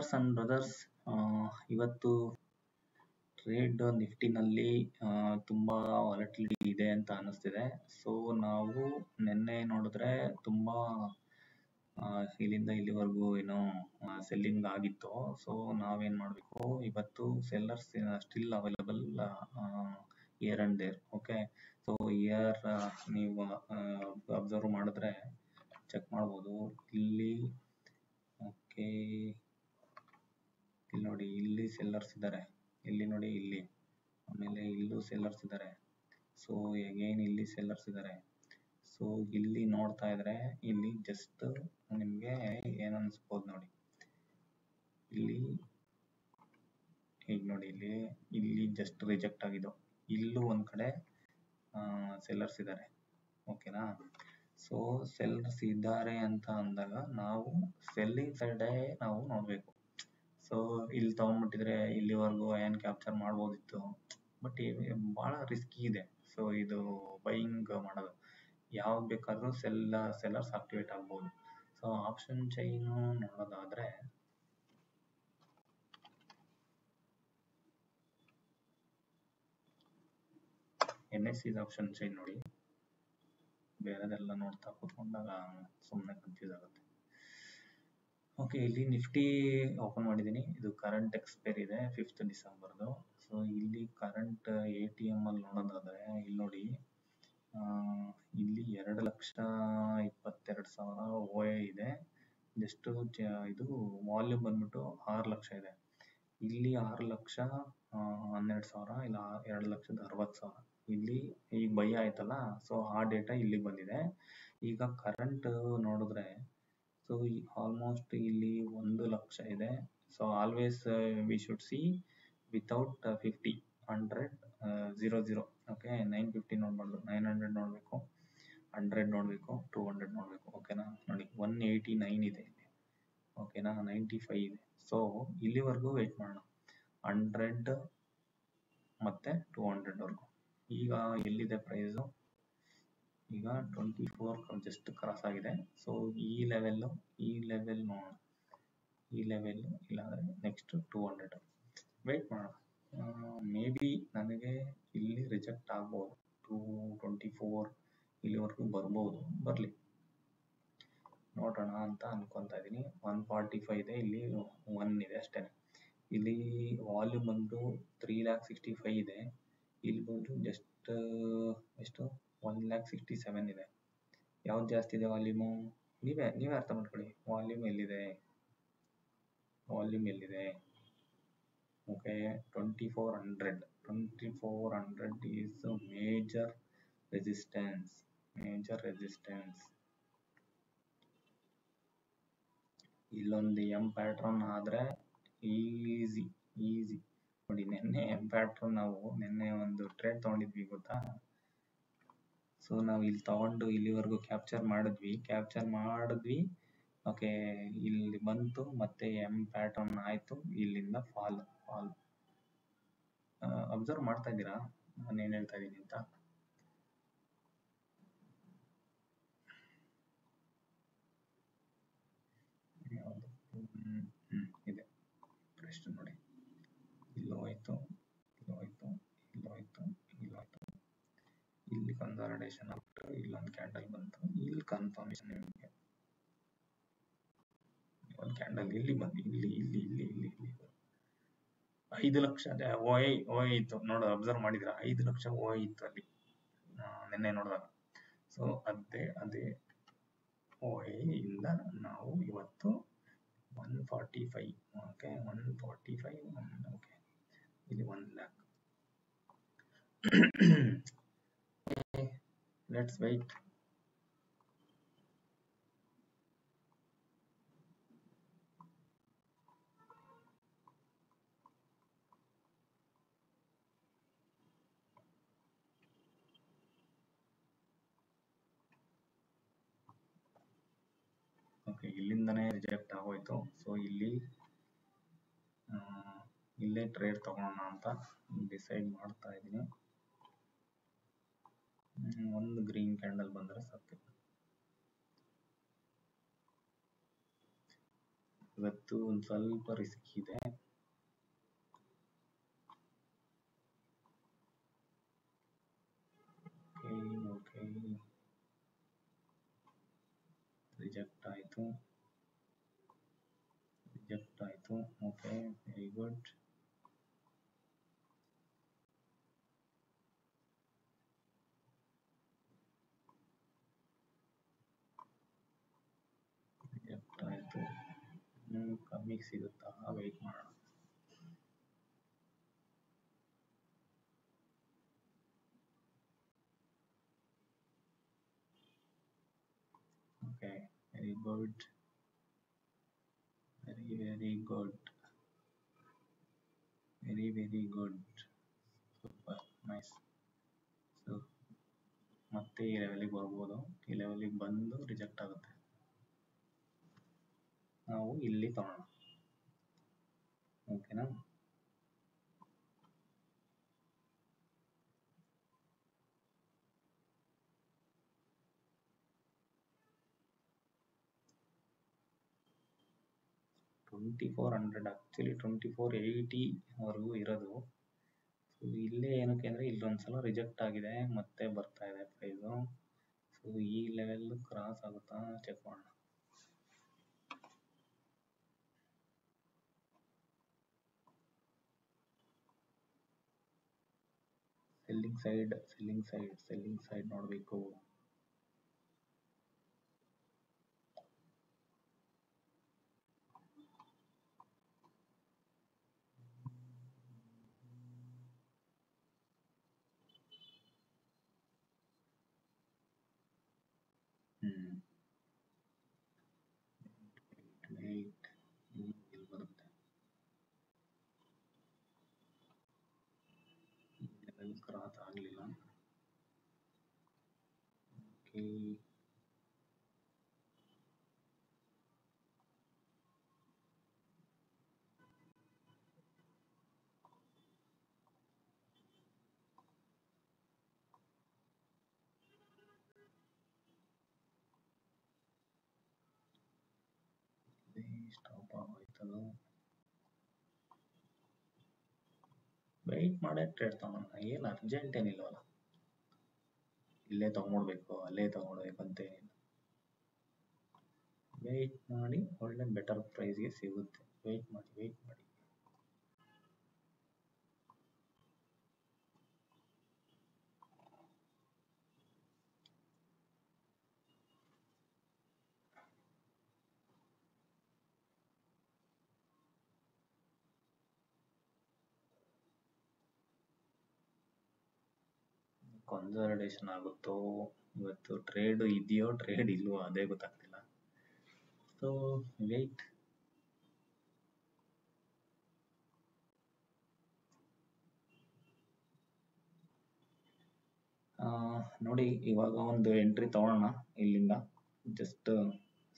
Sisters and brothers, ಇವತ್ತು trade ನಿಫ್ಟಿನಲ್ಲಿ ತುಂಬಾ volatility ಇದೆ ಅಂತ ಅನಿಸ್ತಿದೆ. ಸೊ ನಾವು ನಿನ್ನೆ ನೋಡಿದ್ರೆ ತುಂಬಾ ಇಲ್ಲಿಂದ ಇಲ್ಲಿವರೆಗೂ ಏನೋ ಸೆಲ್ಲಿಂಗ್ ಆಗಿತ್ತು. ಸೊ ನಾವೇನ್ ಮಾಡಬೇಕು, ಇವತ್ತು sellers still available here and there. Okay, so here ನೀವು ಅಬ್ಸರ್ವ್ ಮಾಡಿದ್ರೆ ಚೆಕ್ ಮಾಡ್ಬೋದು. ಇಲ್ಲಿ ಓಕೆ, ಇಲ್ಲಿ ನೋಡಿ, ಇಲ್ಲಿ ಸೆಲ್ಲರ್ಸ್ ಇದ್ದಾರೆ, ಇಲ್ಲಿ ನೋಡಿ, ಇಲ್ಲಿ ಆಮೇಲೆ ಇಲ್ಲೂ ಸೆಲ್ಲರ್ಸ್ ಇದ್ದಾರೆ. ಸೊ ಅಗೇನ್ ಇಲ್ಲಿ ಸೆಲ್ಲರ್ಸ್ ಇದ್ದಾರೆ. ಸೊ ಇಲ್ಲಿ ನೋಡ್ತಾ ಇದ್ರೆ ಇಲ್ಲಿ ಜಸ್ಟ್ ನಿಮ್ಗೆ ಏನ್ ಅನ್ಸ್ಬೋದು ನೋಡಿ, ಇಲ್ಲಿ ಈಗ ನೋಡಿ, ಇಲ್ಲಿ ಜಸ್ಟ್ ರಿಜೆಕ್ಟ್ ಆಗಿದ್ದು, ಇಲ್ಲೂ ಒಂದ್ ಕಡೆ ಸೆಲ್ಲರ್ಸ್ ಇದ್ದಾರೆ. ಓಕೆನಾ? ಸೊ ಸೆಲ್ಲರ್ಸ್ ಇದ್ದಾರೆ ಅಂತ ಅಂದಾಗ ನಾವು ಸೆಲ್ಲಿಂಗ್ ಸೈಡೇ ನಾವು ನೋಡ್ಬೇಕು. ಸೊ ಇಲ್ಲಿ ತಗೊಂಡ್ಬಿಟ್ಟಿದ್ರೆ ಇಲ್ಲಿವರೆಗೂ ಏನ್ ಕ್ಯಾಪ್ಚರ್ ಮಾಡ್ಬೋದಿತ್ತು, ಬಟ್ ಬಹಳ ರಿಸ್ಕಿ ಇದೆ. ಸೊ ಇದು ಬೈಯಿಂಗ್ ಮಾಡೋದು, ಯಾವಾಗ ಬೇಕಾದ್ರೂ ಸೆಲ್ಲರ್ಸ್ ಆಕ್ಟಿವೇಟ್ ಆಗ್ಬೋದು. ಸೊ ಆಪ್ಷನ್ ಚೈನ್ ನೋಡೋದಾದ್ರೆ NSE ಆಪ್ಷನ್ ಚೈನ್ ನೋಡಿ, ಬೇರೆದೆಲ್ಲ ನೋಡ್ತಾ ಕೂತ್ಕೊಂಡಾಗ ಸುಮ್ಮನೆ ಕನ್ಫ್ಯೂಸ್ ಆಗುತ್ತೆ. ಓಕೆ, ಇಲ್ಲಿ ನಿಫ್ಟಿ ಓಪನ್ ಮಾಡಿದ್ದೀನಿ. ಇದು ಕರೆಂಟ್ ಎಕ್ಸ್ಪೈರಿ ಇದೆ 5th ಡಿಸೆಂಬರ್ದು. ಸೊ ಇಲ್ಲಿ ಕರೆಂಟ್ ATM ಅಲ್ಲಿ ನೋಡೋದಾದ್ರೆ ಇಲ್ಲಿ ನೋಡಿ, ಇಲ್ಲಿ 2,22,000 OI ಇದೆ. ಜಸ್ಟ್ ಇದು ವಾಲ್ಯೂಮ್ ಬಂದ್ಬಿಟ್ಟು 6 ಲಕ್ಷ ಇದೆ. ಇಲ್ಲಿ 6,12,000, ಇಲ್ಲ 2,60,000. ಇಲ್ಲಿ ಈಗ ಬೈ ಆಯ್ತಲ್ಲ, ಸೊ ಆ ಡೇಟಾ ಇಲ್ಲಿ ಬಂದಿದೆ. ಈಗ ಕರೆಂಟ್ ನೋಡಿದ್ರೆ ಸೊ ಆಲ್ಮೋಸ್ಟ್ ಇಲ್ಲಿ 1 ಲಕ್ಷ ಇದೆ. So always we should see without 50, 100, 00. Okay, 950 ನೋಡ್ಬಾರ್ದು, 900 ನೋಡ್ಬೇಕು, 100 ನೋಡ್ಬೇಕು, 200 ನೋಡ್ಬೇಕು. ಓಕೆನಾ? ನೋಡಿ 189 ಇದೆ ಇಲ್ಲಿ. ಓಕೆನಾ? 95 ಇದೆ. ಸೊ ಇಲ್ಲಿವರೆಗೂ ವೇಟ್ ಮಾಡೋಣ, 100 ಮತ್ತೆ 200 ವರ್ಗು. ಈಗ ಎಲ್ಲಿದೆ ಪ್ರೈಸು? ಈಗ 24 ಜಸ್ಟ್ ಕ್ರಾಸ್ ಆಗಿದೆ. ಸೊ ಈ ಲೆವೆಲ್ ನೋಡೋಣ, ಈ ಲೆವೆಲ್ ಇಲ್ಲಾಂದ್ರೆ ನೆಕ್ಸ್ಟ್ 200 ವೇಟ್ ಮಾಡೋಣ. ಮೇ ಬಿ ನನಗೆ ಇಲ್ಲಿ ರಿಜೆಕ್ಟ್ ಆಗ್ಬೋದು, 224 ಇಲ್ಲಿವರೆಗೂ ಬರ್ಬೋದು, ಬರ್ಲಿ ನೋಡೋಣ ಅಂತ ಅನ್ಕೊಂತಾ ಇದೀನಿ. 145 ಇದೆ, ಇಲ್ಲಿ 1 ಇದೆ ಅಷ್ಟೇ. ಇಲ್ಲಿ ವಾಲ್ಯೂಮ್ ಬಂದು 3,65,000 ಇದೆ. ಇಲ್ಲಿ ಬಂದು ಜಸ್ಟ್ ಎಷ್ಟು 1,67,000 ಇದೆ. ಯಾವ್ದು ಜಾಸ್ತಿ ಇದೆ ವಾಲ್ಯೂಮು? ನೀವೇ ಅರ್ಥ ಮಾಡ್ಕೊಳ್ಳಿ. ವಾಲ್ಯೂಮ್ ಎಲ್ಲಿದೆ? Okay, 2400 is major resistance. ಇಲ್ಲೊಂದು ಎಂ ಪ್ಯಾಟ್ರನ್ ಆದ್ರೆ ಈಸಿ ನೋಡಿ. ನಿನ್ನೆ ಎಂ ಪ್ಯಾಟ್ರನ್ ನಾವು ನಿನ್ನೆ ಒಂದು ಟ್ರೇಡ್ ತಗೊಂಡಿದ್ವಿ ಗೊತ್ತಾ? ಸೊ ನಾವು ಇಲ್ಲಿ ತಗೊಂಡು ಇಲ್ಲಿವರೆಗೂ ಕ್ಯಾಪ್ಚರ್ ಮಾಡಿದ್ವಿ. ಓಕೆ, ಇಲ್ಲಿ ಬಂತು, ಮತ್ತೆ ಎಂ ಪ್ಯಾಟರ್ನ್ ಆಯ್ತು, ಇಲ್ಲಿಂದ ಫಾಲ್. ಅಬ್ಸರ್ವ್ ಮಾಡ್ತಾ ಇದ್ದೀರಾ ನಾನು ಏನ್ ಹೇಳ್ತಾ ಇದ್ದೀನಿ ಅಂತ? ಇದೆ ಪ್ರಶ್ನೆ ನೋಡಿ, ಇಲ್ಲೋಯ್ತು, ಇಲ್ಲಿ ಕನ್ಸಾಲಿಡೇಷನ್ ಆಗ್ಬಿಟ್ಟು ಇಲ್ಲೊಂದು ಕ್ಯಾಂಡಲ್ ಬಂತು, ಇಲ್ಲಿ ಕನ್ಫರ್ಮೇಶನ್. ನಿಮಗೆ ಒಂದು ಕ್ಯಾಂಡಲ್ ಇಲ್ಲಿ ಬಂದು ಇಲ್ಲಿ 5 ಲಕ್ಷ OI ಇತ್ತು ನೋಡೋ, ಅಬ್ಸರ್ವ್ ಮಾಡಿದ್ರ? 5 ಲಕ್ಷ OI ಇತ್ತು ಅಲ್ಲಿ ನಿನ್ನೆ ನೋಡಿದಾಗ. ಸೊ ಅದೇ OI ಇಂದ ನಾವು ಇವತ್ತು 145, ಓಕೆ, 145, ಓಕೆ, ಇಲ್ಲಿ 1 lakh. Let's wait. ಓಕೆ, ಇಲ್ಲಿಂದನೇ ರಿಜೆಕ್ಟ್ ಆಗೋಯ್ತು. ಸೊ ಇಲ್ಲೇ ಟ್ರೇಡ್ ತಗೋಣ ಅಂತ ಡಿಸೈಡ್ ಮಾಡ್ತಾ ಇದ್ದೀನಿ. ಒಂದು ಗ್ರೀನ್ ಕ್ಯಾಂಡಲ್ ಬಂದ್ರೆ ಸಾಕು. ಇವತ್ತು ಒಂದು ಸ್ವಲ್ಪ ರಿಸ್ಕ್ ಇದೆ. ಓಕೆ ರಿಜೆಕ್ಟ್ ಆಯಿತು. Okay very good. ರಿಜೆಕ್ಟ್ ಆಯಿತು. ಕಮ್ಮಿಗೆ ಸಿಗುತ್ತಾ? ವೆಯ್ಟ್ ಮಾಡೋಣ. Okay very good, very good, very good, super nice. So ಮತ್ತೆ ಈ ಲೆವೆಲಿಗೆ ಬರ್ಬೋದು. ಈ ಲೆವೆಲಿಗೆ ಬಂದು ರಿಜೆಕ್ಟ್ ಆಗುತ್ತೆ. ನಾವು ಇಲ್ಲಿ ತಗೋಣ. ಓಕೆನಾ? $2400 ಆಕ್ಚುಲಿ 2480 ವರೆಗೂ ಇರೋದು. ಸೊ ಇಲ್ಲೇ ಏನಕ್ಕೆ ಅಂದರೆ ಇಲ್ಲೊಂದ್ಸಲ ರಿಜೆಕ್ಟ್ ಆಗಿದೆ, ಮತ್ತೆ ಬರ್ತಾ ಇದೆ ಪ್ರೈಸು. ಸೊ ಈ ಲೆವೆಲ್ ಕ್ರಾಸ್ ಆಗುತ್ತಾ ಚೆಕ್ ಮಾಡೋಣ. ಸೆಲ್ಲಿಂಗ್ ಸೈಡ್ ನೋಡಬೇಕು. ಇಲ್ಲಿ ಬರುತ್ತೆ. ಲೆವೆಲ್ ಕ್ರಾಸ್ ಆಗಲಿಲ್ಲ. ಓಕೆ ಸ್ಟಾಪ್ ಆಗೋಯ್ತದು. ವೆಯ್ಟ್ ಮಾಡೇ ಟ್ರೇಡ್ ತಗೋಣ, ಏನು ಅರ್ಜೆಂಟ್ ಏನಿಲ್ವಲ್ಲ. ಇಲ್ಲೇ ತಗೊಂಡ್ಬೇಕು, ಅಲ್ಲೇ ತಗೊಳ್ಬೇಕು ಅಂತೇನಿಲ್ಲ. ವೆಯ್ಟ್ ಮಾಡಿ, ಒಳ್ಳೆ ಬೆಟರ್ ಪ್ರೈಸ್ಗೆ ಸಿಗುತ್ತೆ. ವೆಯ್ಟ್ ಮಾಡಿ. ಕನ್ಸಲ್ಟೇಷನ್ ಆಗುತ್ತೋ ಇವತ್ತು, ಟ್ರೇಡ್ ಇದೆಯೋ ಟ್ರೇಡ್ ಇಲ್ವೋ ಅದೇ ಗೊತ್ತಾಗ್ತಿಲ್ಲ. So wait. ನೋಡಿ ಇವಾಗ ಒಂದು ಎಂಟ್ರಿ ತಗೊಳ್ಳೋಣ ಇಲ್ಲಿಂದ. ಜಸ್ಟ್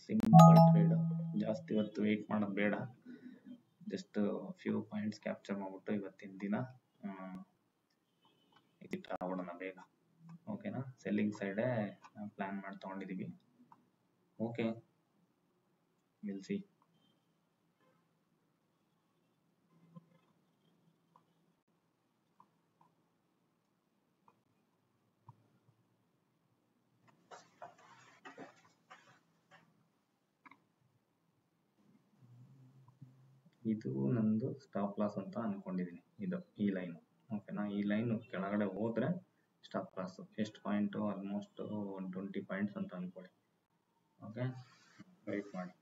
ಸಿಂಪಲ್ ಟ್ರೇಡ್, ಜಾಸ್ತಿ ಇವತ್ತು ವೆಯ್ಟ್ ಮಾಡೋದು ಬೇಡ. ಜಸ್ಟ್ ಫ್ಯೂ ಪಾಯಿಂಟ್ಸ್ ಕ್ಯಾಪ್ಚರ್ ಮಾಡ್ಬಿಟ್ಟು ಇವತ್ತಿನ ದಿನ ಎಕ್ಸಿಟ್ ಆಗ್ಬಿಡೋಣ ಬೇಗ. ಓಕೆನಾ? ಸೆಲ್ಲಿಂಗ್ ಸೈಡೇ ಪ್ಲಾನ್ ಮಾಡಿ ತಗೊಂಡಿದ್ದೀವಿ. Okay will see. ಇದು ನಂದು ಸ್ಟಾಪ್ ಲಾಸ್ ಅಂತ ಅನ್ಕೊಂಡಿದ್ದೀನಿ. ಇದು ಈ ಲೈನ್. ಓಕೆನಾ? ಈ ಲೈನ್ ಕೆಳಗಡೆ ಹೋದ್ರೆ ಸ್ಟಾಪ್ ಲಾಸ್. ಎಷ್ಟು ಪಾಯಿಂಟು? ಆಲ್ಮೋಸ್ಟ್ 120 ಪಾಯಿಂಟ್ಸ್ ಅಂತ ಅನ್ಕೊಳ್ಳಿ. ಓಕೆ ವೆಯ್ಟ್ ಮಾಡಿ.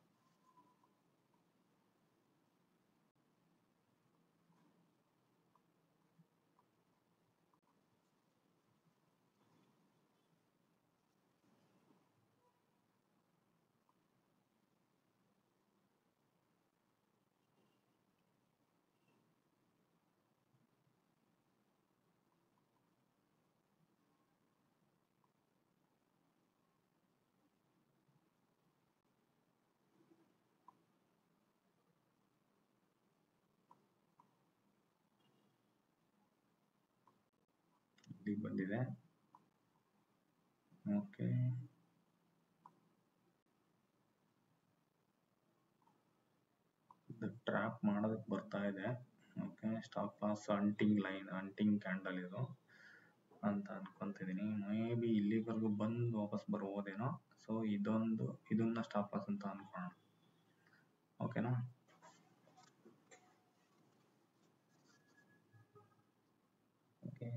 ಇಲ್ಲಿಗೆ ಬಂದಿದೆ. ಓಕೆ ಇದು ಟ್ರ್ಯಾಪ್ ಮಾಡೋದಕ್ಕೆ ಬರ್ತಾ ಇದೆ. Okay, stop loss hunting line, hunting candle ಇದು ಅಂತ ಅನ್ಕೊಂತಿದ್ದೀನಿ. ಮೇ ಬಿ ಇಲ್ಲಿವರೆಗೂ ಬಂದು ವಾಪಸ್ ಬರ್ಬೋದೇನೋ. ಸೊ ಇದನ್ನ ಸ್ಟಾಪ್ ಲಾಸ್ ಅಂತ ಅನ್ಕೊಳ್ಳೋಣ. ಓಕೆನಾ? ಓಕೆ,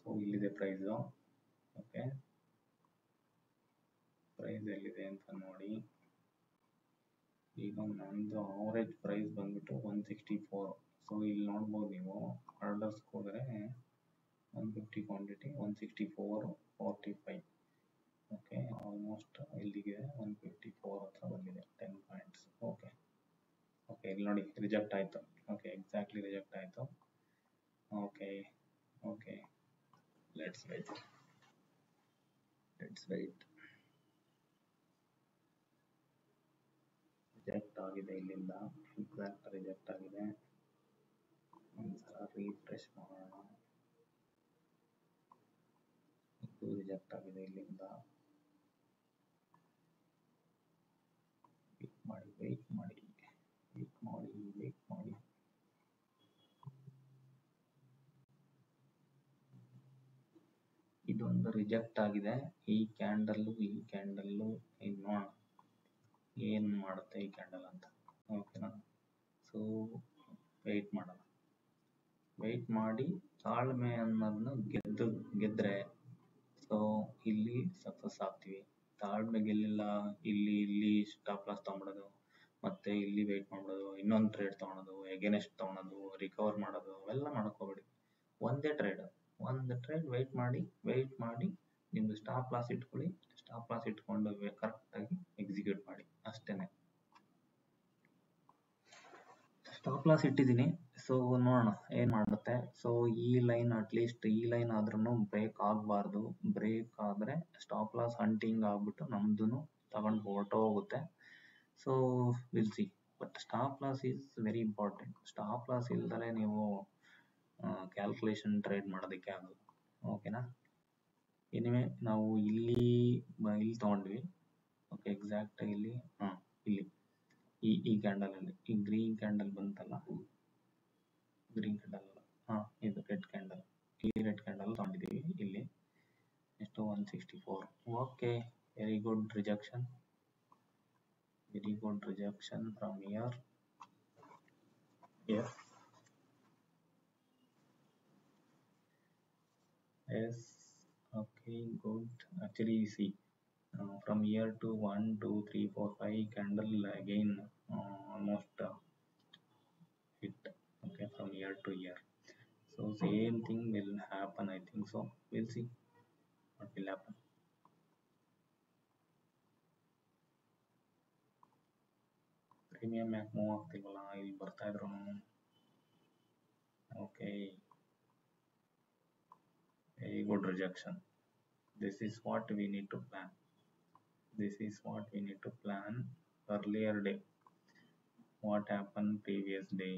ಸೊ ಇಲ್ಲಿದೆ ಪ್ರೈಸು. ಓಕೆ, ಪ್ರೈಸ್ ಎಲ್ಲಿದೆ ಅಂತ ನೋಡಿ. ಈಗ ನಂದು ಅವರೇಜ್ ಪ್ರೈಸ್ ಬಂದ್ಬಿಟ್ಟು 164. ಸೊ ಇಲ್ಲಿ ನೋಡ್ಬೋದು ನೀವು, ಆರ್ಡರ್ಸ್ಗೆ ಹೋದರೆ 150 ಕ್ವಾಂಟಿಟಿ 164.45. ಓಕೆ, ಆಲ್ಮೋಸ್ಟ್ ಇಲ್ಲಿಗೆ 154 ಹತ್ರ ಬಂದಿದೆ, 10 ಪಾಯಿಂಟ್ಸ್. ಓಕೆ ಓಕೆ, ಇಲ್ಲಿ ನೋಡಿ ರಿಜೆಕ್ಟ್ ಆಯಿತು. ಓಕೆ, ಎಕ್ಸಾಕ್ಟ್ಲಿ ರಿಜೆಕ್ಟ್ ಆಯಿತು. Okay okay, let's wait. Reject ಆಗಿದೆ ಇಲ್ಲಿಂದ, ಎಕ್ಸಾಕ್ಟ್ ರಿಜೆಕ್ಟ್ ಆಗಿದೆ. ಒಂದ್ಸಲ ರೀಫ್ರೆಶ್ ಮಾಡೋಣ. ಇದು ರಿಜೆಕ್ಟ್ ಆಗಿದೆ ಇಲ್ಲಿಂದ. ವೆಯ್ಟ್ ಮಾಡಿ. ಇದೊಂದು ರಿಜೆಕ್ಟ್ ಆಗಿದೆ. ಈ ಕ್ಯಾಂಡಲ್ಲು ಇದು ನೋಡೋಣ ಏನು ಮಾಡುತ್ತೆ ಈ ಕ್ಯಾಂಡಲ್ ಅಂತ. ಓಕೆನಾ? ಸೊ ವೆಯ್ಟ್ ಮಾಡೋಣ. ವೆಯ್ಟ್ ಮಾಡಿ ತಾಳ್ಮೆ ಅನ್ನೋದನ್ನ ಗೆದ್ರೆ ಸೊ ಇಲ್ಲಿ ಸಕ್ಸಸ್ ಆಗ್ತೀವಿ. ತಾಳ್ಮೆ ಗೆಲ್ಲಿಲ್ಲ, ಇಲ್ಲಿ ಸ್ಟಾಪ್ ಲಾಸ್ ತಗೊಂಬಿಡೋದು, ಮತ್ತೆ ಇಲ್ಲಿ ವೆಯ್ಟ್ ಮಾಡ್ಬಿಡೋದು, ಇನ್ನೊಂದು ಟ್ರೇಡ್ ತಗೊಳೋದು, ಎಗೇನೆಸ್ಟ್ ತಗೊಳೋದು, ರಿಕವರ್ ಮಾಡೋದು, ಅವೆಲ್ಲ ಮಾಡ್ಕೋಬೇಡಿ. ಒಂದೇ ಟ್ರೇಡ್, ಒಂದು ಟ್ರೇಡ್ ವೆಯ್ಟ್ ಮಾಡಿ ನಿಮ್ದು ಸ್ಟಾಪ್ ಲಾಸ್ ಇಟ್ಕೊಳ್ಳಿ. ಸ್ಟಾಪ್ ಲಾಸ್ ಇಟ್ಕೊಂಡು ಕರೆಕ್ಟಾಗಿ ಎಕ್ಸಿಕ್ಯೂಟ್ ಮಾಡಿ, ಅಷ್ಟೇನೆ. ಸ್ಟಾಪ್ ಲಾಸ್ ಇಟ್ಟಿದ್ದೀನಿ. ಸೊ ನೋಡೋಣ ಏನು ಮಾಡುತ್ತೆ. ಸೊ ಈ ಲೈನ್, ಅಟ್ಲೀಸ್ಟ್ ಈ ಲೈನ್ ಆದ್ರೂ ಬ್ರೇಕ್ ಆಗಬಾರ್ದು. ಬ್ರೇಕ್ ಆದರೆ ಸ್ಟಾಪ್ ಲಾಸ್ ಹಂಟಿಂಗ್ ಆಗ್ಬಿಟ್ಟು ನಮ್ದು ತಗೊಂಡು ಹೊರಟೋಗುತ್ತೆ. So will see. But stop loss is very important. Stop loss ಇಲ್ದರೆ ನೀವು ಕ್ಯಾಲ್ಕುಲೇಷನ್ ಟ್ರೇಡ್ ಮಾಡೋದಕ್ಕೆ ಆಗಲ್ಲ. ಓಕೆನಾ? ಎನಿವೆ ನಾವು ಇಲ್ಲಿ ತಗೊಂಡ್ವಿ. ಓಕೆ, ಎಕ್ಸಾಕ್ಟ್ ಇಲ್ಲಿ ಇಲ್ಲಿ ಈ ಕ್ಯಾಂಡಲಲ್ಲಿ ಈ ಗ್ರೀನ್ ಕ್ಯಾಂಡಲ್ ಬಂತಲ್ಲ, ಗ್ರೀನ್ ಕ್ಯಾಂಡಲ್ ಇದು ರೆಡ್ ಕ್ಯಾಂಡಲ್. ಈ ರೆಡ್ ಕ್ಯಾಂಡಲ್ ತಗೊಂಡಿದ್ದೀವಿ ಇಲ್ಲಿ. ಎಷ್ಟು? 164. Okay, very good rejection from here. Yes, okay, good. Actually, see, from here to 1, 2, 3, 4, 5 candle again almost hit. Okay, from here to here. So same thing will happen, I think so. We'll see what will happen. Premium ಯಾಕೆ move ಆಗ್ತಿಲ್ವಲ್ಲ, ಇಲ್ಲಿ ಬರ್ತಾ ಇದ್ರು. Okay, very good rejection. This is what we need to plan. Earlier day, what happened previous day?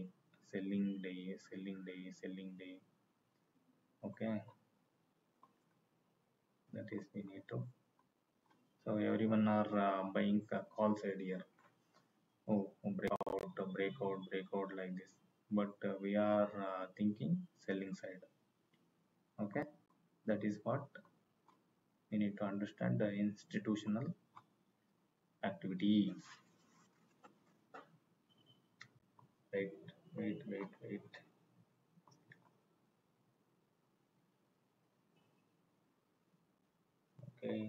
Selling day. Okay, that is we need to. So everyone are buying call side here. Oh, breakout like this. But we are thinking selling side. Okay, that is what we need to understand, the institutional activity. Wait. Okay.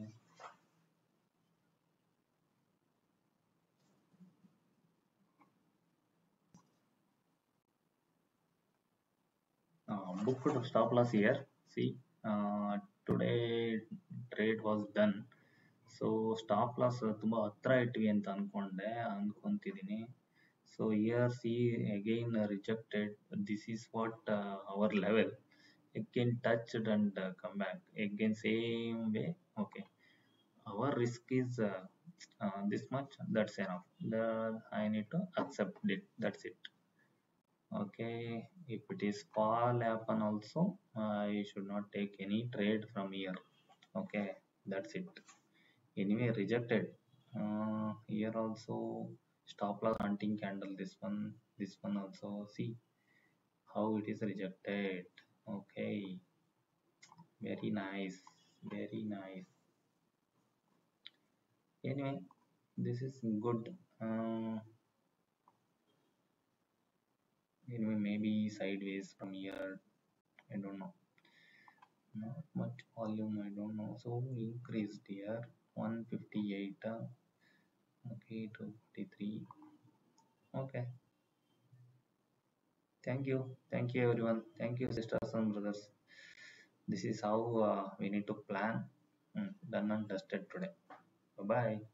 Booked stop loss here. See, today trade was done. So stop loss ತುಂಬ ಹತ್ರ ಇಟ್ವಿ ಅಂತ ಅನ್ಕೊಂತಿದ್ದೀನಿ. So here see again rejected. This is what our level. Again touched and come back again same way. Okay, our risk is this much. That's enough. I need to accept it. That's it. Okay, if it is fall happen also, I should not take any trade from here. Okay, that's it. Anyway, rejected. Here also stop loss hunting candle. This one also. See how it is rejected. Okay, very nice, very nice. Anyway, this is good. Anyway, maybe sideways from here. I don't know. Not much volume. I don't know. So increased here. 158. Okay, 253. Okay. Thank you everyone. Thank you sisters and brothers. This is how we need to plan. Done and dusted today. Bye bye.